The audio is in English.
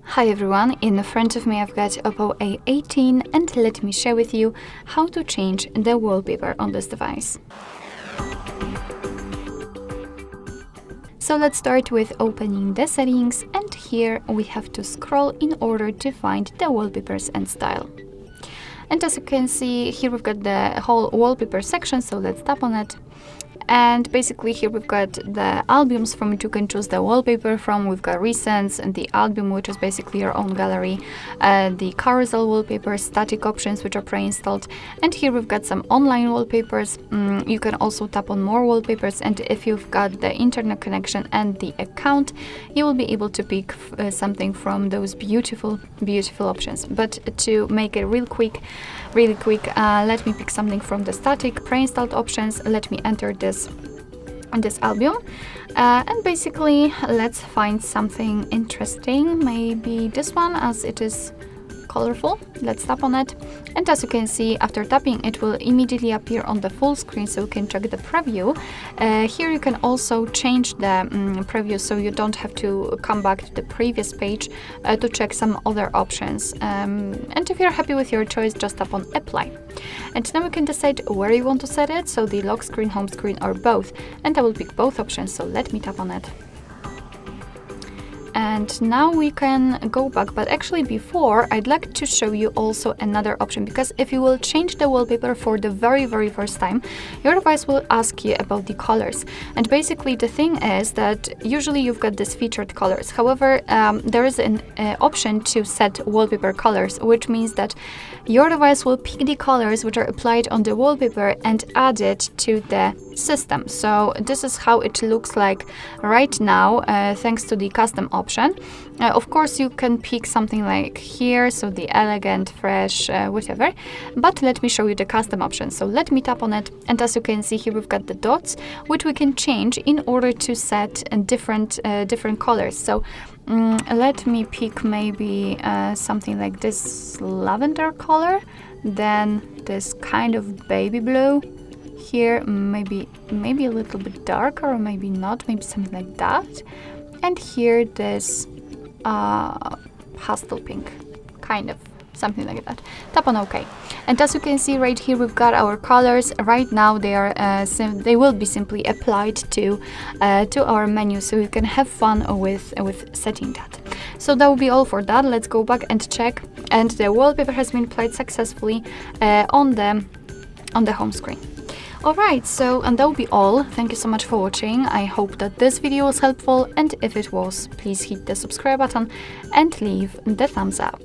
Hi everyone, in front of me I've got OPPO A18 and let me share with you how to change the wallpaper on this device. So let's start with opening the settings, and here we have to scroll in order to find the wallpapers and style. And as you can see, here we've got the whole wallpaper section, so let's tap on it. And basically here we've got the albums from which you can choose the wallpaper from. We've got recents and the album, which is basically your own gallery, the carousel wallpaper, static options, which are pre-installed, and here we've got some online wallpapers. You can also tap on more wallpapers, and if you've got the internet connection and the account, you will be able to pick something from those beautiful options. But to make it really quick, let me pick something from the static pre-installed options. Let me enter this album, and basically let's find something interesting, maybe this one, as it is colorful. Let's tap on it, and as you can see, after tapping it will immediately appear on the full screen, so you can check the preview. Here you can also change the preview, so you don't have to come back to the previous page to check some other options, and if you're happy with your choice, just tap on apply. And now we can decide where you want to set it, so the lock screen, home screen, or both, and I will pick both options, so let me tap on it. And now we can go back, but actually before, I'd like to show you also another option, because if you will change the wallpaper for the very first time, your device will ask you about the colors. And basically the thing is that usually you've got these featured colors. However, there is an option to set wallpaper colors, which means that your device will pick the colors which are applied on the wallpaper and add it to the system. So this is how it looks like right now, thanks to the custom option. Of course, you can pick something like here, so the elegant, fresh, whatever, but let me show you the custom option. So let me tap on it, and as you can see here, we've got the dots, which we can change in order to set different colors. So let me pick maybe something like this lavender color, then this kind of baby blue. Here, maybe a little bit darker, or maybe not, maybe something like that. And here, this pastel pink, kind of something like that. Tap on OK. And as you can see right here, we've got our colors. Right now, they will be simply applied to our menu, so you can have fun with setting that. So that will be all for that. Let's go back and check. And the wallpaper has been applied successfully on the home screen. Alright, and that will be all. Thank you so much for watching. I hope that this video was helpful, and if it was, please hit the subscribe button and leave the thumbs up.